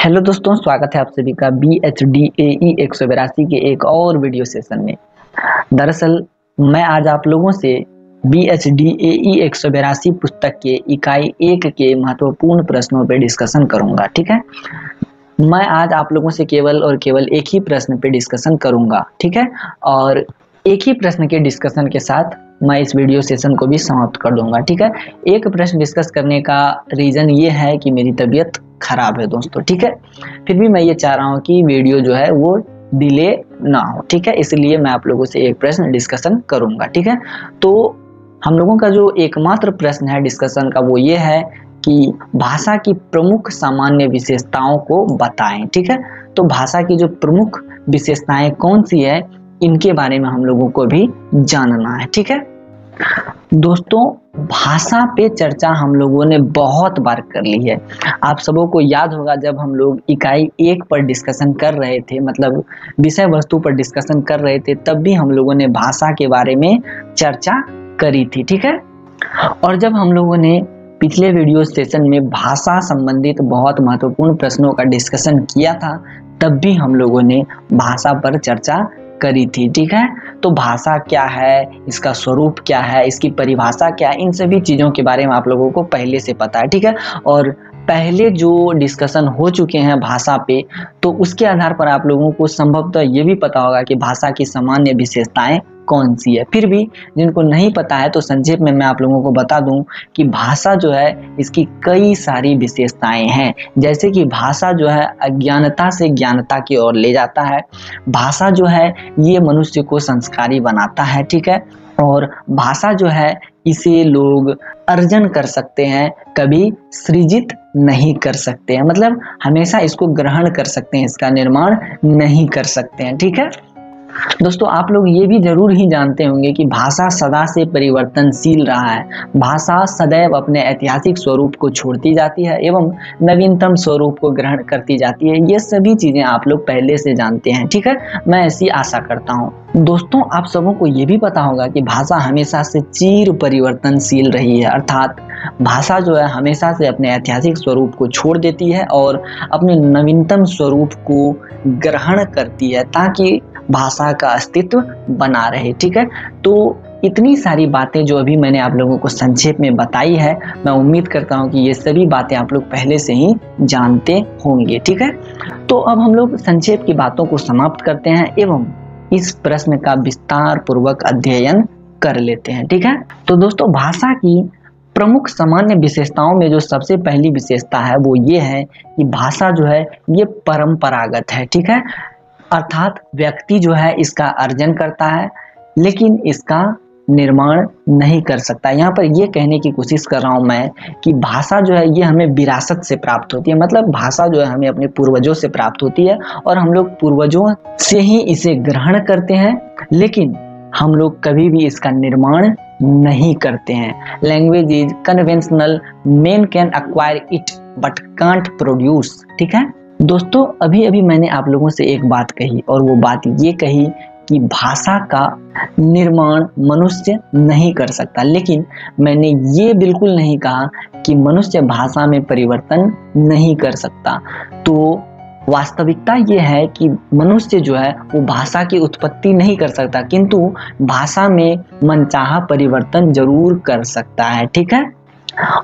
Hello दोस्तों, स्वागत है आप सभी का BHDAE 182 के एक और वीडियो सेशन में। दरअसल मैं आज आप लोगों से BHDAE 182 पुस्तक के इकाई 1 के महत्वपूर्ण प्रश्नों पर डिस्कशन करूंगा। ठीक है, मैं आज आप लोगों से केवल और केवल एक ही प्रश्न पे डिस्कशन करूंगा। ठीक है, और एक ही प्रश्न के डिस्कशन के साथ मैं इस वीडियो सेशन को भी समाप्त कर दूंगा। ठीक है, एक प्रश्न डिस्कस करने का रीज़न ये है कि मेरी तबीयत खराब है दोस्तों। ठीक है, फिर भी मैं ये चाह रहा हूँ कि वीडियो जो है वो डिले ना हो। ठीक है, इसलिए मैं आप लोगों से एक प्रश्न डिस्कशन करूंगा। ठीक है, तो हम लोगों का जो एकमात्र प्रश्न है डिस्कशन का वो ये है कि भाषा की प्रमुख सामान्य विशेषताओं को बताएं। ठीक है, तो भाषा की जो प्रमुख विशेषताएं कौन सी है, इनके बारे में हम लोगों को भी जानना है। ठीक है दोस्तों, भाषा पे चर्चा हम लोगों ने बहुत बार कर ली है। आप सबों को याद होगा जब हम लोग इकाई 1 पर डिस्कशन कर रहे थे, मतलब विषय वस्तु पर डिस्कशन कर रहे थे, तब भी हम लोगों ने भाषा के बारे में चर्चा करी थी। ठीक है, और जब हम लोगों ने पिछले वीडियो सेशन में भाषा संबंधित बहुत महत्वपूर्ण प्रश्नों का डिस्कशन किया था, तब भी हम लोगों ने भाषा पर चर्चा करी थी। ठीक है, तो भाषा क्या है, इसका स्वरूप क्या है, इसकी परिभाषा क्या है, इन सभी चीज़ों के बारे में आप लोगों को पहले से पता है। ठीक है, और पहले जो डिस्कशन हो चुके हैं भाषा पे, तो उसके आधार पर आप लोगों को संभवतः ये भी पता होगा कि भाषा की सामान्य विशेषताएं कौन सी है। फिर भी जिनको नहीं पता है तो संक्षेप में मैं आप लोगों को बता दूं कि भाषा जो है इसकी कई सारी विशेषताएं हैं। जैसे कि भाषा जो है अज्ञानता से ज्ञानता की ओर ले जाता है। भाषा जो है ये मनुष्य को संस्कारी बनाता है। ठीक है, और भाषा जो है इसे लोग अर्जन कर सकते हैं, कभी सृजित नहीं कर सकते हैं, मतलब हमेशा इसको ग्रहण कर सकते हैं, इसका निर्माण नहीं कर सकते हैं। ठीक है दोस्तों, आप लोग ये भी जरूर ही जानते होंगे कि भाषा सदा से परिवर्तनशील रहा है। भाषा सदैव अपने ऐतिहासिक स्वरूप को छोड़ती जाती है एवं नवीनतम स्वरूप को ग्रहण करती जाती है। ये सभी चीजें आप लोग पहले से जानते हैं। ठीक है, मैं ऐसी आशा करता हूँ। दोस्तों, आप सबों को ये भी पता होगा कि भाषा हमेशा से चिर परिवर्तनशील रही है, अर्थात भाषा जो है हमेशा से अपने ऐतिहासिक स्वरूप को छोड़ देती है और अपने नवीनतम स्वरूप को ग्रहण करती है ताकि भाषा का अस्तित्व बना रहे। ठीक है, तो इतनी सारी बातें जो अभी मैंने आप लोगों को संक्षेप में बताई है, मैं उम्मीद करता हूं कि ये सभी बातें आप लोग पहले से ही जानते होंगे। ठीक है, तो अब हम लोग संक्षेप की बातों को समाप्त करते हैं एवं इस प्रश्न का विस्तार पूर्वक अध्ययन कर लेते हैं। ठीक है, तो दोस्तों, भाषा की प्रमुख सामान्य विशेषताओं में जो सबसे पहली विशेषता है वो ये है कि भाषा जो है ये परंपरागत है। ठीक है, अर्थात व्यक्ति जो है इसका अर्जन करता है लेकिन इसका निर्माण नहीं कर सकता। यहाँ पर ये कहने की कोशिश कर रहा हूँ मैं कि भाषा जो है ये हमें विरासत से प्राप्त होती है, मतलब भाषा जो है हमें अपने पूर्वजों से प्राप्त होती है और हम लोग पूर्वजों से ही इसे ग्रहण करते हैं, लेकिन हम लोग कभी भी इसका निर्माण नहीं करते हैं। Language is conventional, man can acquire it but can't produce. ठीक है दोस्तों, अभी अभी मैंने आप लोगों से एक बात कही और वो बात ये कही कि भाषा का निर्माण मनुष्य नहीं कर सकता, लेकिन मैंने ये बिल्कुल नहीं कहा कि मनुष्य भाषा में परिवर्तन नहीं कर सकता। तो वास्तविकता ये है कि मनुष्य जो है वो भाषा की उत्पत्ति नहीं कर सकता, किंतु भाषा में मनचाहा परिवर्तन जरूर कर सकता है। ठीक है,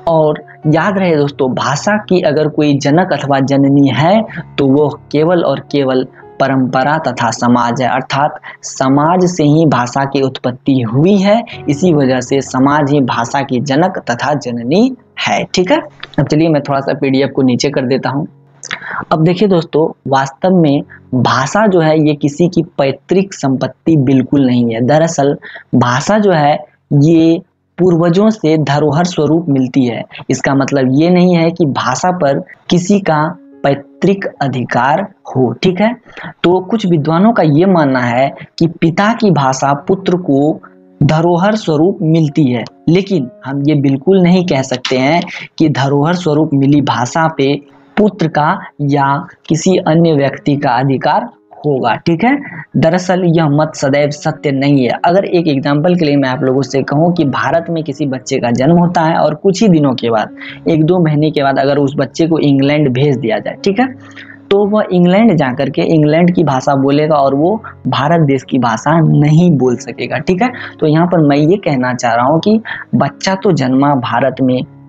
और याद रहे दोस्तों, भाषा की अगर कोई जनक अथवा जननी है तो वो केवल और केवल परंपरा तथा समाज है, अर्थात समाज से ही भाषा की उत्पत्ति हुई है। इसी वजह से समाज ही भाषा की जनक तथा जननी है। ठीक है, अब चलिए मैं थोड़ा सा PDF को नीचे कर देता हूँ। अब देखिए दोस्तों, वास्तव में भाषा जो है ये किसी की पैतृक संपत्ति बिल्कुल नहीं है। दरअसल भाषा जो है ये पूर्वजों से धरोहर स्वरूप मिलती है। इसका मतलब ये नहीं है कि भाषा पर किसी का पैतृक अधिकार हो। ठीक है, तो कुछ विद्वानों का ये मानना है कि पिता की भाषा पुत्र को धरोहर स्वरूप मिलती है, लेकिन हम ये बिल्कुल नहीं कह सकते हैं कि धरोहर स्वरूप मिली भाषा पे पुत्र का या किसी अन्य व्यक्ति का अधिकार होगा। ठीक है, दरअसल यह मत सदैव सत्य नहीं है। अगर एक एग्जाम्पल के लिए मैं आप लोगों से कहूँ कि भारत में किसी बच्चे का जन्म होता है और कुछ ही दिनों के बाद, 1-2 महीने के बाद अगर उस बच्चे को इंग्लैंड भेज दिया जाए, ठीक है, तो वह इंग्लैंड जा करके इंग्लैंड की भाषा बोलेगा और वो भारत देश की भाषा नहीं बोल सकेगा। ठीक है, तो यहाँ पर मैं ये कहना चाह रहा हूँ कि बच्चा तो जन्मा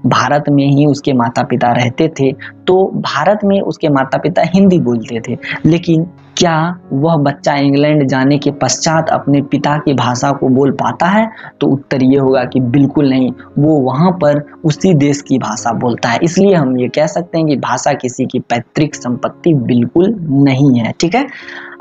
भारत में ही उसके माता पिता रहते थे, तो भारत में उसके माता पिता हिंदी बोलते थे, लेकिन क्या वह बच्चा इंग्लैंड जाने के पश्चात अपने पिता की भाषा को बोल पाता है? तो उत्तर ये होगा कि बिल्कुल नहीं, वो वहाँ पर उसी देश की भाषा बोलता है। इसलिए हम ये कह सकते हैं कि भाषा किसी की पैतृक संपत्ति बिल्कुल नहीं है। ठीक है,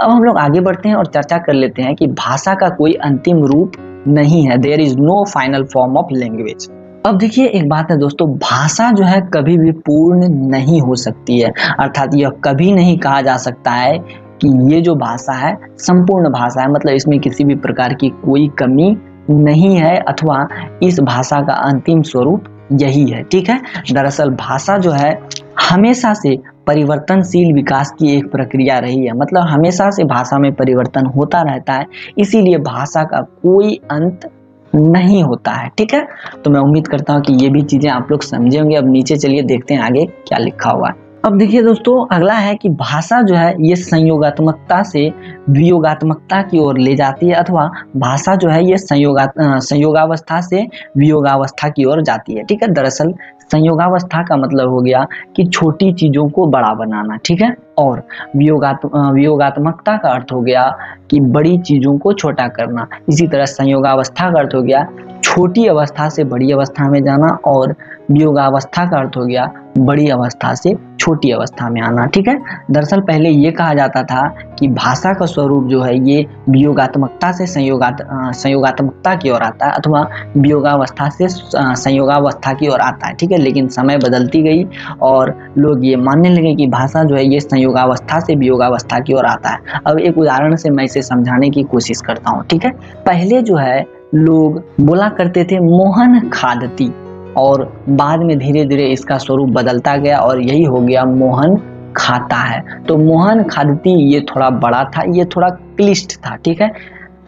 अब हम लोग आगे बढ़ते हैं और चर्चा कर लेते हैं कि भाषा का कोई अंतिम रूप नहीं है। There is no final form of language. अब देखिए एक बात है दोस्तों, भाषा जो है कभी भी पूर्ण नहीं हो सकती है, अर्थात यह कभी नहीं कहा जा सकता है कि ये जो भाषा है संपूर्ण भाषा है, मतलब इसमें किसी भी प्रकार की कोई कमी नहीं है अथवा इस भाषा का अंतिम स्वरूप यही है। ठीक है, दरअसल भाषा जो है हमेशा से परिवर्तनशील विकास की एक प्रक्रिया रही है, मतलब हमेशा से भाषा में परिवर्तन होता रहता है, इसीलिए भाषा का कोई अंत नहीं होता है। ठीक है, तो मैं उम्मीद करता हूँ कि ये भी चीजें आप लोग समझे होंगे। अब नीचे चलिए देखते हैं आगे क्या लिखा हुआ है। अब देखिए दोस्तों, अगला है कि भाषा जो है ये संयोगात्मकता से वियोगात्मकता की ओर ले जाती है, अथवा भाषा जो है ये संयोगावस्था से वियोगावस्था की ओर जाती है। ठीक है, दरअसल संयोगावस्था का मतलब हो गया कि छोटी चीजों को बड़ा बनाना। ठीक है, और वियोगात्मकता का अर्थ हो गया कि बड़ी चीजों को छोटा करना। इसी तरह संयोगावस्था का अर्थ हो गया छोटी अवस्था से बड़ी अवस्था में जाना, और वियोगावस्था का अर्थ हो गया बड़ी अवस्था से छोटी अवस्था में आना। ठीक है, दरअसल पहले ये कहा जाता था कि भाषा का स्वरूप जो है ये वियोगात्मकता से संयोगात्मकता की ओर आता है, अथवा वियोगावस्था से संयोगावस्था की ओर आता है। ठीक है, लेकिन समय बदलती गई और लोग ये मानने लगे कि भाषा जो है ये संयोगावस्था से वियोगावस्था की ओर आता है। अब एक उदाहरण से मैं इसे समझाने की कोशिश करता हूँ। ठीक है, पहले जो है लोग बोला करते थे मोहन खादती, और बाद में धीरे धीरे इसका स्वरूप बदलता गया और यही हो गया मोहन खाता है। तो मोहन खादती ये थोड़ा बड़ा था, ये थोड़ा क्लिष्ट था। ठीक है,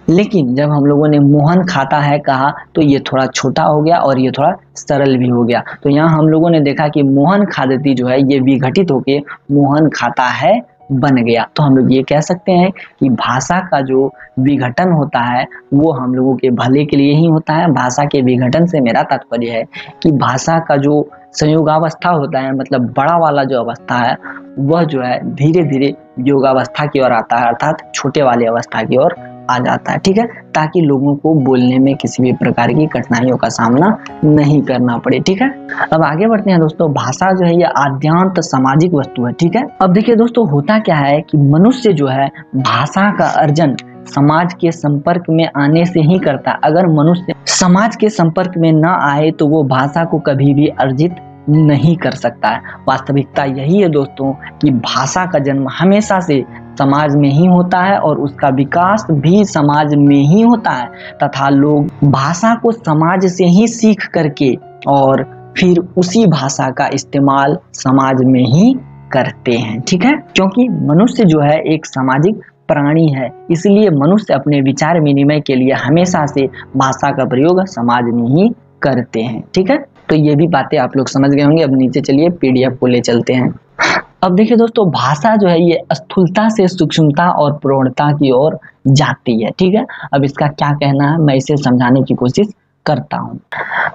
लेकिन जब हम लोगों ने मोहन खाता है कहा तो ये थोड़ा छोटा हो गया और ये थोड़ा सरल भी हो गया। तो यहाँ हम लोगों ने देखा कि मोहन खादती जो है ये विघटित होके मोहन खाता है बन गया। तो हम लोग ये कह सकते हैं कि भाषा का जो विघटन होता है वो हम लोगों के भले के लिए ही होता है। भाषा के विघटन से मेरा तात्पर्य है कि भाषा का जो संयोगावस्था होता है, मतलब बड़ा वाला जो अवस्था है, वह जो है धीरे धीरे योगावस्था की ओर आता है, अर्थात छोटे वाली अवस्था की ओर आ जाता है। ठीक है, ताकि लोगों को बोलने में किसी भी प्रकार की कठिनाइयों का सामना नहीं करना पड़े। ठीक है, अब आगे बढ़ते हैं दोस्तों। भाषा जो है ये आद्यांत सामाजिक वस्तु है। ठीक है, अब देखिए दोस्तों, होता क्या है कि मनुष्य जो है भाषा का अर्जन समाज के संपर्क में आने से ही करता है। अगर मनुष्य समाज के संपर्क में ना आए तो वो भाषा को कभी भी अर्जित नहीं कर सकता है। वास्तविकता यही है दोस्तों कि भाषा का जन्म हमेशा से समाज में ही होता है और उसका विकास भी समाज में ही होता है, तथा लोग भाषा को समाज से ही सीख करके और फिर उसी भाषा का इस्तेमाल समाज में ही करते हैं। ठीक है, क्योंकि मनुष्य जो है एक सामाजिक प्राणी है, इसलिए मनुष्य अपने विचार विनिमय के लिए हमेशा से भाषा का प्रयोग समाज में ही करते हैं। ठीक है, तो ये भी बातें आप लोग समझ गए होंगे। अब नीचे चलिए पीडीएफ को ले चलते हैं। अब देखिए दोस्तों, भाषा जो है ये स्थूलता से सूक्ष्मता और प्रौढ़ता की ओर जाती है। ठीक है, अब इसका क्या कहना है मैं इसे समझाने की कोशिश करता हूँ।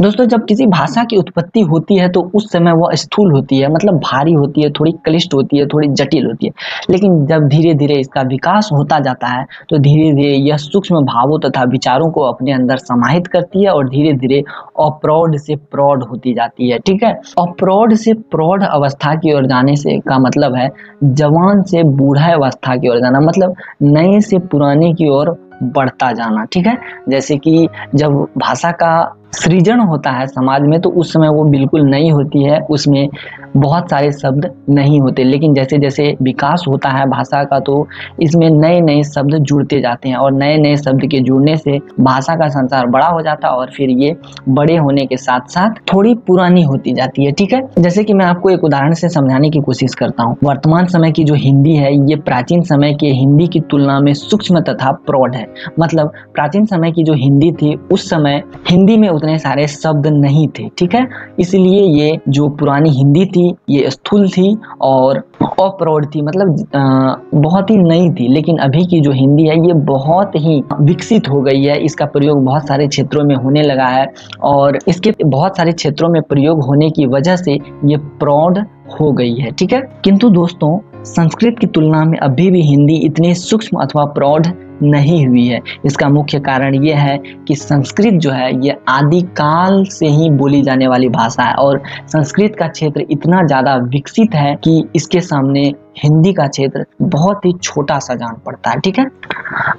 दोस्तों, जब किसी भाषा की उत्पत्ति होती है तो उस समय वह स्थूल होती है, मतलब भारी होती है, थोड़ी क्लिष्ट होती है, थोड़ी जटिल होती है। लेकिन जब धीरे धीरे इसका विकास होता जाता है तो धीरे धीरे यह सूक्ष्म भावों तथा विचारों को अपने अंदर समाहित करती है और धीरे धीरे अप्रौढ़ से प्रौढ़ होती जाती है। ठीक है, अप्रौढ़ से प्रौढ़ अवस्था की ओर जाने से का मतलब है जवान से बूढ़ा अवस्था की ओर जाना, मतलब नए से पुराने की ओर बढ़ता जाना। ठीक है, जैसे कि जब भाषा का सृजन होता है समाज में तो उस समय वो बिल्कुल नई होती है, उसमें बहुत सारे शब्द नहीं होते, लेकिन जैसे जैसे विकास होता है भाषा का तो इसमें नए नए शब्द जुड़ते जाते हैं और नए नए शब्द के जुड़ने से भाषा का संसार बड़ा हो जाता है और फिर ये बड़े होने के साथ साथ थोड़ी पुरानी होती जाती है। ठीक है, जैसे कि मैं आपको एक उदाहरण से समझाने की कोशिश करता हूँ। वर्तमान समय की जो हिंदी है ये प्राचीन समय के हिंदी की तुलना में सूक्ष्म तथा प्रौढ़ है। मतलब प्राचीन समय की जो हिंदी थी उस समय हिंदी में उतने सारे शब्द नहीं थे, ठीक है। इसलिए ये जो पुरानी हिंदी थी ये स्थूल थी और अप्रौढ़ थी, मतलब बहुत ही नई थी। लेकिन अभी की जो हिंदी है ये बहुत ही विकसित हो गई है, इसका प्रयोग बहुत सारे क्षेत्रों में होने लगा है और इसके बहुत सारे क्षेत्रों में प्रयोग होने की वजह से ये प्रौढ़ हो गई है, ठीक है। किंतु दोस्तों संस्कृत की तुलना में अभी भी हिंदी इतनी सूक्ष्म अथवा प्रौढ़ नहीं हुई है। इसका मुख्य कारण ये है कि संस्कृत जो है ये आदिकाल से ही बोली जाने वाली भाषा है और संस्कृत का क्षेत्र इतना ज़्यादा विकसित है कि इसके सामने हिंदी का क्षेत्र बहुत ही छोटा सा जान पड़ता है, ठीक है।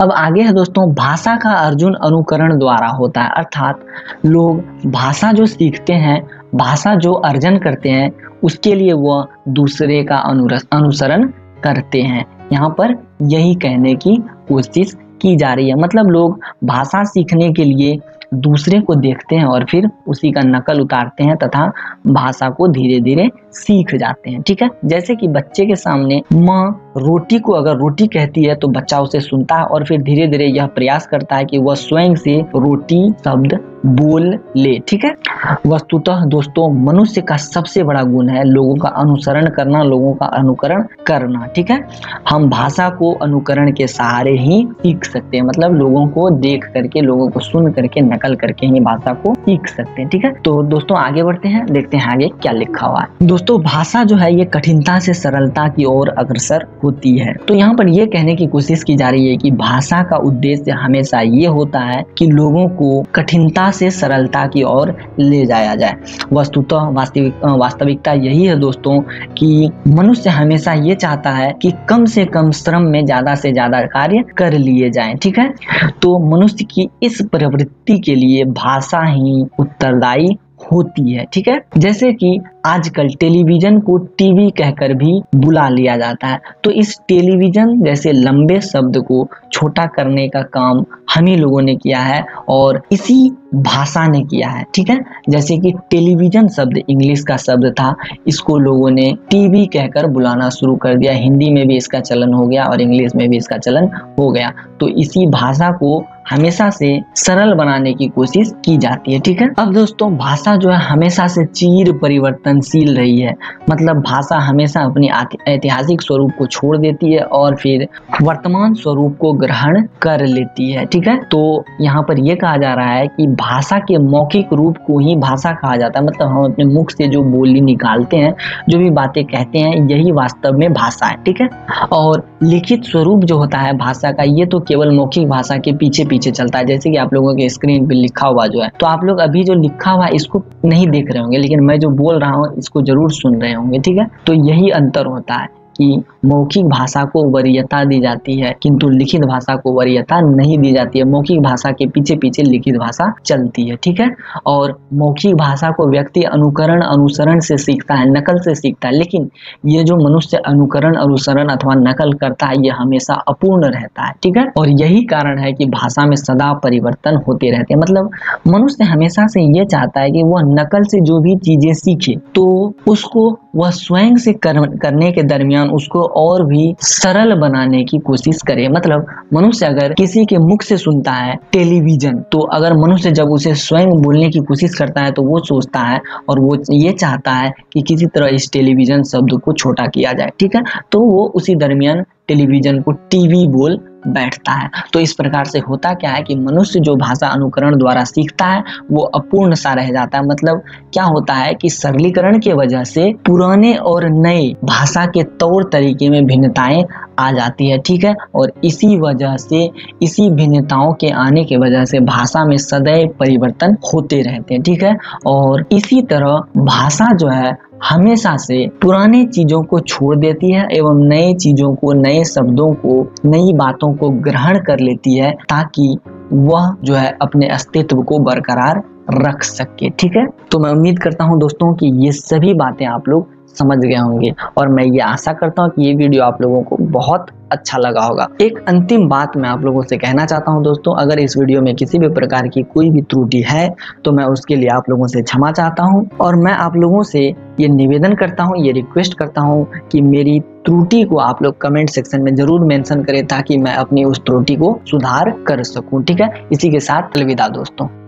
अब आगे है दोस्तों, भाषा का अर्जुन अनुकरण द्वारा होता है, अर्थात लोग भाषा जो सीखते हैं, भाषा जो अर्जन करते हैं, उसके लिए वह दूसरे का अनुसरण करते हैं। यहाँ पर यही कहने की कोशिश की जा रही है, मतलब लोग भाषा सीखने के लिए दूसरे को देखते हैं और फिर उसी का नकल उतारते हैं तथा भाषा को धीरे धीरे सीख जाते हैं, ठीक है। जैसे कि बच्चे के सामने माँ रोटी को अगर रोटी कहती है तो बच्चा उसे सुनता है और फिर धीरे धीरे यह प्रयास करता है कि वह स्वयं से रोटी शब्द बोल ले, ठीक है। वस्तुतः दोस्तों मनुष्य का सबसे बड़ा गुण है लोगों का अनुसरण करना, लोगों का अनुकरण करना, ठीक है। हम भाषा को अनुकरण के सहारे ही सीख सकते हैं, मतलब लोगों को देख करके, लोगों को सुन करके, नकल करके ही भाषा को सीख सकते हैं, ठीक है। तो दोस्तों आगे बढ़ते हैं, देखते हैं आगे क्या लिखा हुआ है। दोस्तों भाषा जो है ये कठिनता से सरलता की ओर अग्रसर होती है। तो यहाँ पर ये कहने की कोशिश की जा रही है कि भाषा का उद्देश्य हमेशा ये होता है कि लोगों को कठिनता से सरलता की ओर ले जाया जाए। वस्तुतः वास्तविकता यही है दोस्तों कि मनुष्य हमेशा ये चाहता है कि कम से कम श्रम में ज्यादा से ज्यादा कार्य कर लिए जाएं, ठीक है। तो मनुष्य की इस प्रवृत्ति के लिए भाषा ही उत्तरदायी होती है, ठीक है। जैसे कि आजकल टेलीविजन को टीवी कहकर भी बुला लिया जाता है, तो इस टेलीविजन जैसे लंबे शब्द को छोटा करने का काम हम ही लोगों ने किया है और इसी भाषा ने किया है, ठीक है। जैसे कि टेलीविजन शब्द इंग्लिश का शब्द था, इसको लोगों ने टीवी कहकर बुलाना शुरू कर दिया, हिंदी में भी इसका चलन हो गया और इंग्लिश में भी इसका चलन हो गया। तो इसी भाषा को हमेशा से सरल बनाने की कोशिश की जाती है, ठीक है। अब दोस्तों भाषा जो है हमेशा से चीर परिवर्तनशील रही है, मतलब भाषा हमेशा अपनी ऐतिहासिक स्वरूप को छोड़ देती है और फिर वर्तमान स्वरूप को ग्रहण कर लेती है, ठीक है। तो यहाँ पर यह कहा जा रहा है कि भाषा के मौखिक रूप को ही भाषा कहा जाता है, मतलब हम अपने मुख से जो बोली निकालते हैं, जो भी बातें कहते हैं, यही वास्तव में भाषा है, ठीक है। और लिखित स्वरूप जो होता है भाषा का, ये तो केवल मौखिक भाषा के पीछे चलता है। जैसे कि आप लोगों के स्क्रीन पे लिखा हुआ जो है, तो आप लोग अभी जो लिखा हुआ है इसको नहीं देख रहे होंगे, लेकिन मैं जो बोल रहा हूँ इसको जरूर सुन रहे होंगे, ठीक है। तो यही अंतर होता है कि मौखिक भाषा को वरीयता दी जाती है किंतु लिखित भाषा को वरीयता नहीं दी जाती है। मौखिक भाषा के पीछे पीछे लिखित भाषा चलती है, ठीक है। और मौखिक भाषा को व्यक्ति अनुसरण से सीखता है, नकल से सीखता है, लेकिन ये जो मनुष्य अनुसरण अथवा नकल करता है ये हमेशा अपूर्ण रहता है, ठीक है। और यही कारण है कि भाषा में सदा परिवर्तन होते रहते हैं, मतलब मनुष्य हमेशा से ये चाहता है कि वह नकल से जो भी चीजें सीखे तो उसको वह स्वयं से करने के दरमियान उसको और भी सरल बनाने की कोशिश करे। मतलब मनुष्य अगर किसी के मुख से सुनता है टेलीविजन, तो अगर मनुष्य जब उसे स्वयं बोलने की कोशिश करता है तो वो सोचता है और वो ये चाहता है कि किसी तरह इस टेलीविजन शब्द को छोटा किया जाए, ठीक है। तो वो उसी दरमियान टेलीविजन को टीवी बोल बैठता है। तो इस प्रकार से होता क्या है कि मनुष्य जो भाषा अनुकरण द्वारा सीखता है वो अपूर्ण सा रह जाता है। मतलब क्या होता है कि सरलीकरण के वजह से पुराने और नए भाषा के तौर तरीके में भिन्नताएं आ जाती है, ठीक है। और इसी वजह से, इसी भिन्नताओं के आने के वजह से भाषा में सदैव परिवर्तन होते रहते हैं, ठीक है। और इसी तरह भाषा जो है हमेशा से पुराने चीजों को छोड़ देती है एवं नए चीजों को, नए शब्दों को, नई बातों को ग्रहण कर लेती है ताकि वह जो है अपने अस्तित्व को बरकरार रख सके, ठीक है। तो मैं उम्मीद करता हूं दोस्तों कि ये सभी बातें आप लोग समझ गए होंगे और मैं ये आशा करता हूँ कि ये वीडियो आप लोगों को बहुत अच्छा लगा होगा। एक अंतिम बात मैं आप लोगों से कहना चाहता हूँ दोस्तों, अगर इस वीडियो में किसी भी प्रकार की कोई भी त्रुटि है तो मैं उसके लिए आप लोगों से क्षमा चाहता हूँ और मैं आप लोगों से ये निवेदन करता हूँ, ये रिक्वेस्ट करता हूँ कि मेरी त्रुटि को आप लोग कमेंट सेक्शन में जरूर मेंशन करें ताकि मैं अपनी उस त्रुटि को सुधार कर सकूं, ठीक है। इसी के साथ अलविदा दोस्तों।